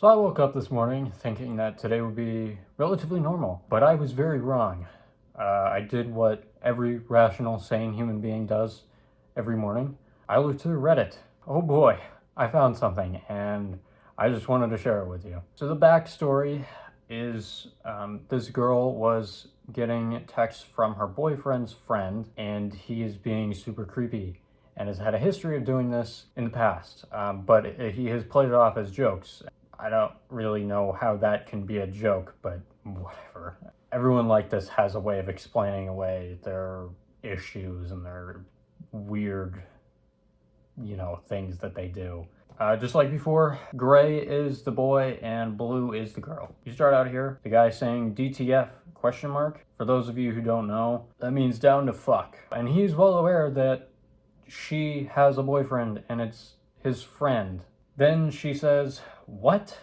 So I woke up this morning thinking that today would be relatively normal, but I was very wrong. I did what every rational, sane human being does every morning. I looked through Reddit. Oh boy, I found something, and I just wanted to share it with you. So the backstory is this girl was getting texts from her boyfriend's friend, and he is being super creepy and has had a history of doing this in the past, but he has played it off as jokes. I don't really know how that can be a joke, but whatever. Everyone like this has a way of explaining away their issues and their weird, things that they do. Just like before, gray is the boy and blue is the girl. You start out here, the guy saying DTF question mark. For those of you who don't know, that means down to fuck. And he's well aware that she has a boyfriend and it's his friend. Then she says, "What?"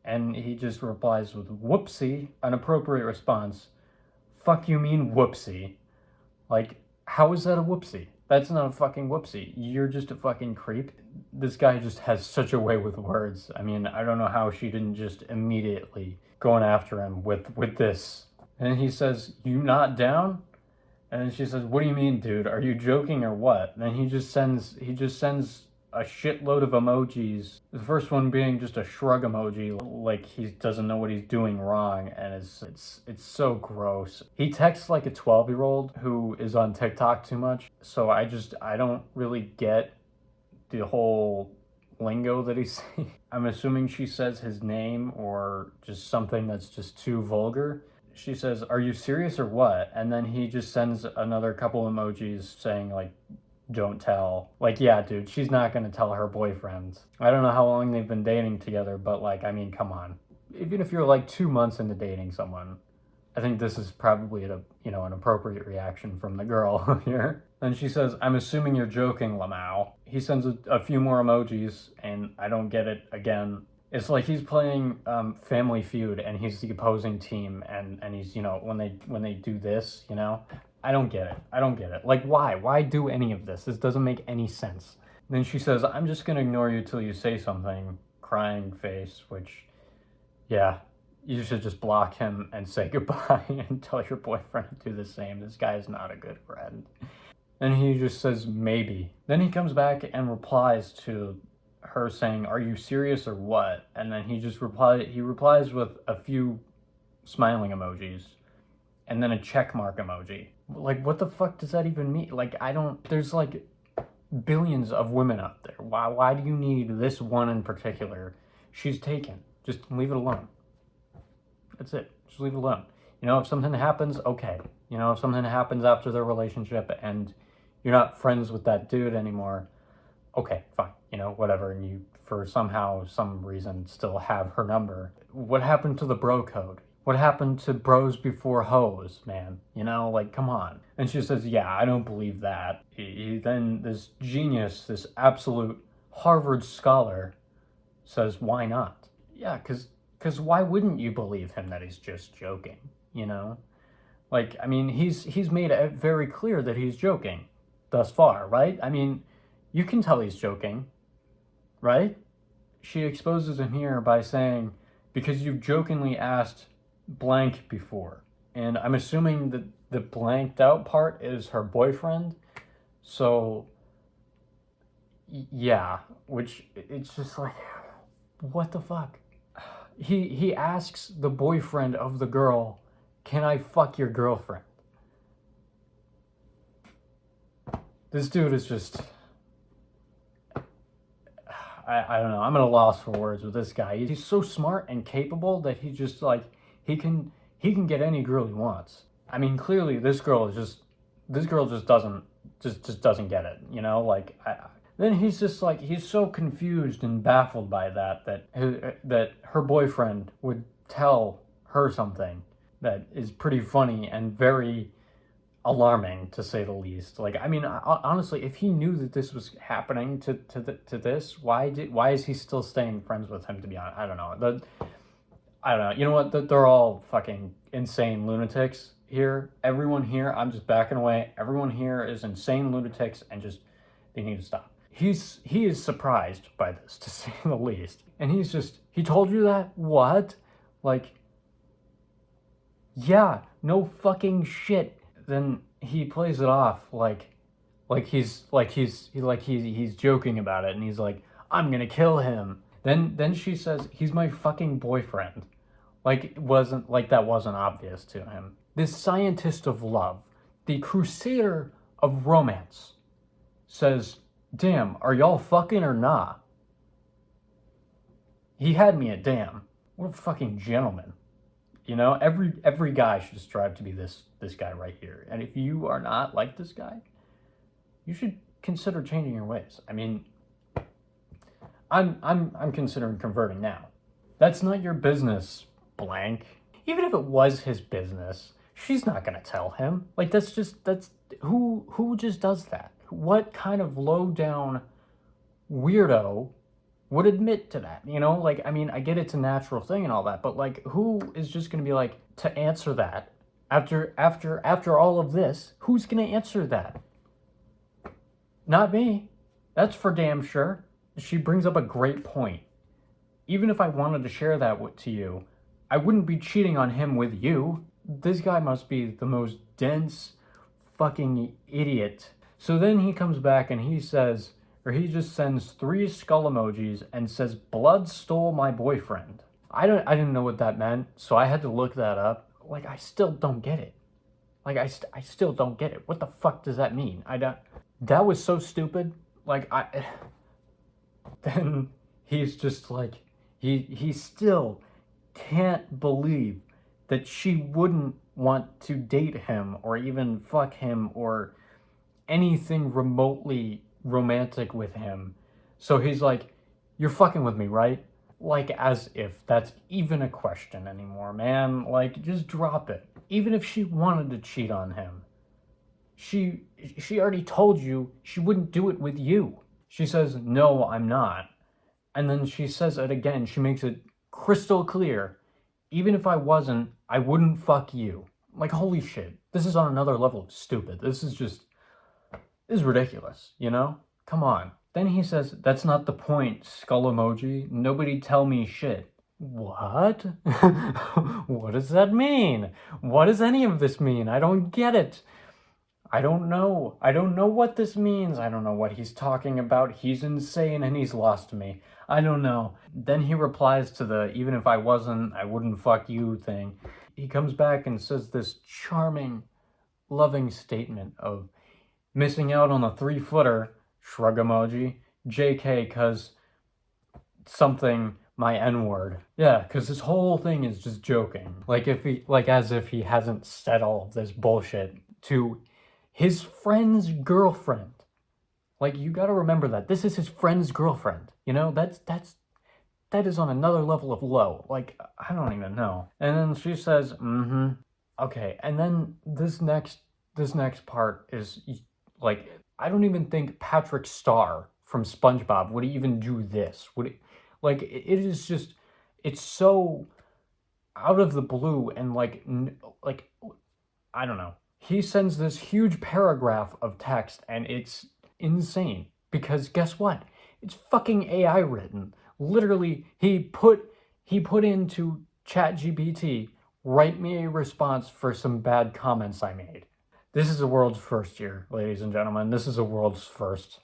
And he just replies with whoopsie, an appropriate response. Fuck you mean whoopsie? Like, how is that a whoopsie? That's not a fucking whoopsie. You're just a fucking creep. This guy just has such a way with words. I mean, I don't know how she didn't just immediately going after him with this. And he says, "You not down?" And then she says, "What do you mean, dude? Are you joking or what?" And then he just sends a shitload of emojis. The first one being just a shrug emoji, like he doesn't know what he's doing wrong, and it's so gross. He texts like a 12-year-old who is on TikTok too much, so I don't really get the whole lingo that he's saying. I'm assuming she says his name or just something that's just too vulgar. She says, "Are you serious or what?" And then he just sends another couple emojis saying like, "Don't tell." Like, yeah, dude, she's not gonna tell her boyfriend. I don't know how long they've been dating together, but like, I mean, come on. Even if you're like 2 months into dating someone, I think this is probably an appropriate reaction from the girl here. Then she says, "I'm assuming you're joking, Lamau." He sends a few more emojis, and I don't get it again. It's like he's playing Family Feud, and he's the opposing team, and he's when they do this, I don't get it. I don't get it. Like, why? Why do any of this? This doesn't make any sense. Then she says, "I'm just gonna ignore you till you say something." Crying face, which, yeah, you should just block him and say goodbye and tell your boyfriend to do the same. This guy is not a good friend. And he just says, "Maybe." Then he comes back and replies to her saying, "Are you serious or what?" And then he replies with a few smiling emojis and then a check mark emoji. Like, what the fuck does that even mean? Like, there's like billions of women out there. Why do you need this one in particular? She's taken. Just leave it alone. That's it. Just leave it alone. If something happens, okay. If something happens after their relationship and you're not friends with that dude anymore, okay, fine. Whatever. And you, for some reason, still have her number. What happened to the bro code? What happened to bros before hoes, man? Like, come on. And she says, "Yeah, I don't believe that." Then this genius, this absolute Harvard scholar says, "Why not?" Yeah, because why wouldn't you believe him that he's just joking, Like, I mean, he's made it very clear that he's joking thus far, right? I mean, you can tell he's joking, right? She exposes him here by saying, "Because you've jokingly asked blank before." And I'm assuming that the blanked out part is her boyfriend. So, yeah, which it's just like, what the fuck? He asks the boyfriend of the girl, "Can I fuck your girlfriend?" This dude is just, I don't know. I'm at a loss for words with this guy. He's so smart and capable that he just like he can get any girl he wants. I mean, clearly this girl just doesn't get it. Then he's just like he's so confused and baffled by that her boyfriend would tell her something that is pretty funny and very alarming, to say the least. Like, I mean, honestly, if he knew that this was happening to this, why is he still staying friends with him? To be honest, I don't know. I don't know. You know what? They're all fucking insane lunatics here. Everyone here, I'm just backing away. Everyone here is insane lunatics, and just they need to stop. He is surprised by this, to say the least. And he told you that? What? Like, yeah, no fucking shit. Then he plays it off he's joking about it, and he's like, I'm gonna kill him. Then she says, he's my fucking boyfriend. Like, it wasn't like that wasn't obvious to him. This scientist of love, the crusader of romance, says, damn, are y'all fucking or nah? He had me at damn. What a fucking gentleman. You know, every guy should strive to be this guy right here. And if you are not like this guy, you should consider changing your ways. I mean, I'm considering converting now. That's not your business, blank. Even if it was his business, she's not gonna tell him. Like, that's who just does that? What kind of low down weirdo would admit to that? You know, like, I mean, I get it's a natural thing and all that, but like, who is just gonna be like, to answer that after all of this? Who's gonna answer that? Not me. That's for damn sure. She brings up a great point. Even if I wanted to share that to you, I wouldn't be cheating on him with you. This guy must be the most dense fucking idiot. So then he comes back and he says, or he just sends 3 skull emojis and says, blood stole my boyfriend. I didn't know what that meant, so I had to look that up. Like, I still don't get it. Like, I still don't get it. What the fuck does that mean? That was so stupid. Like, then he's just like, he still can't believe that she wouldn't want to date him or even fuck him or anything remotely romantic with him. So he's like, you're fucking with me, right? Like, as if that's even a question anymore, man. Like, just drop it. Even if she wanted to cheat on him, she already told you she wouldn't do it with you. She says, no, I'm not. And then she says it again. She makes it crystal clear. Even if I wasn't, I wouldn't fuck you. Like, holy shit. This is on another level of stupid. This is ridiculous, you know? Come on. Then he says, that's not the point, skull emoji. Nobody tell me shit. What? What does that mean? What does any of this mean? I don't get it. I don't know. I don't know what this means. I don't know what he's talking about. He's insane and he's lost me. I don't know. Then he replies to the, even if I wasn't, I wouldn't fuck you thing. He comes back and says this charming, loving statement of missing out on a 3-footer, shrug emoji, JK, cause something, my N-word. Yeah, cause this whole thing is just joking. Like, as if he hasn't said all of this bullshit to his friend's girlfriend. Like, you gotta remember that. This is his friend's girlfriend. You know, that is on another level of low. Like, I don't even know. And then she says, okay. And then this next part is, like, I don't even think Patrick Star from SpongeBob would even do this. Like, it is just, it's so out of the blue and like, I don't know. He sends this huge paragraph of text and it's insane because guess what? It's fucking AI written. Literally, he put into ChatGPT, write me a response for some bad comments I made. This is a world's first here, ladies and gentlemen. This is a world's first.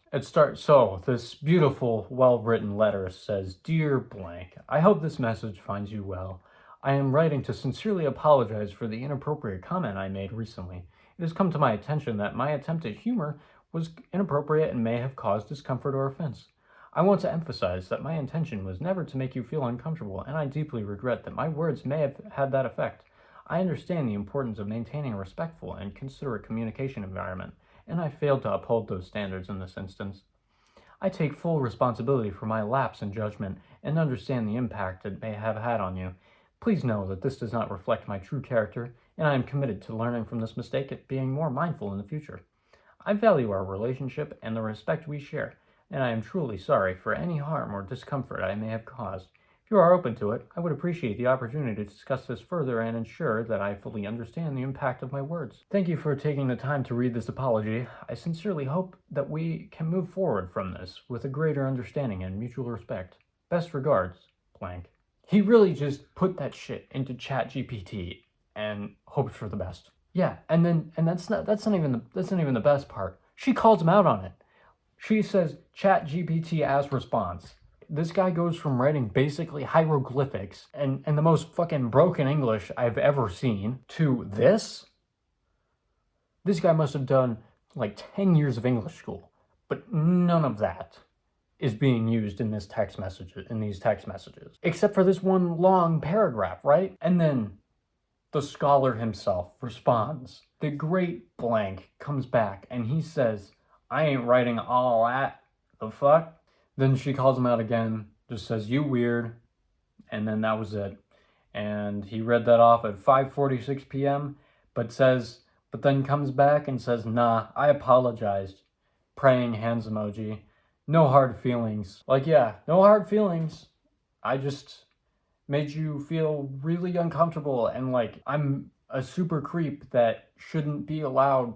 So this beautiful, well-written letter says, Dear blank, I hope this message finds you well. I am writing to sincerely apologize for the inappropriate comment I made recently. It has come to my attention that my attempt at humor was inappropriate and may have caused discomfort or offense. I want to emphasize that my intention was never to make you feel uncomfortable, and I deeply regret that my words may have had that effect. I understand the importance of maintaining a respectful and considerate communication environment, and I failed to uphold those standards in this instance. I take full responsibility for my lapse in judgment and understand the impact it may have had on you. Please know that this does not reflect my true character, and I am committed to learning from this mistake and being more mindful in the future. I value our relationship and the respect we share, and I am truly sorry for any harm or discomfort I may have caused. If you are open to it, I would appreciate the opportunity to discuss this further and ensure that I fully understand the impact of my words. Thank you for taking the time to read this apology. I sincerely hope that we can move forward from this with a greater understanding and mutual respect. Best regards, blank. He really just put that shit into ChatGPT and hoped for the best. Yeah, and that's not even the best part. She calls him out on it. She says ChatGPT as response. This guy goes from writing basically hieroglyphics and the most fucking broken English I've ever seen to this. This guy must have done like 10 years of English school, but none of that is being used in these text messages, except for this one long paragraph, right? And then the scholar himself responds. The great blank comes back and he says, I ain't writing all that. The fuck? Then she calls him out again, just says, you weird. And then that was it. And he read that off at 5:46 p.m., but then comes back and says, nah, I apologized. Praying hands emoji. No hard feelings. Like, yeah, no hard feelings. I just made you feel really uncomfortable, and like, I'm a super creep that shouldn't be allowed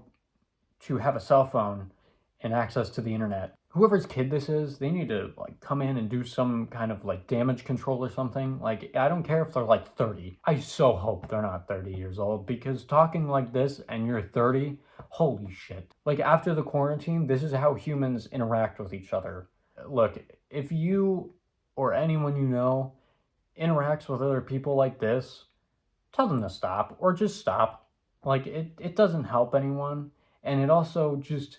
to have a cell phone and access to the internet. Whoever's kid this is, they need to like come in and do some kind of like damage control or something. Like, I don't care if they're like 30. I so hope they're not 30 years old, because talking like this and you're 30, holy shit. Like, after the quarantine, this is how humans interact with each other. Look, if you or anyone you know interacts with other people like this, tell them to stop, or just stop. Like, it doesn't help anyone, and it also just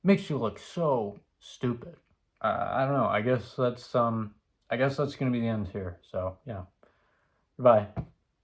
makes you look so stupid. I don't know. I guess that's gonna be the end here. So yeah. Goodbye.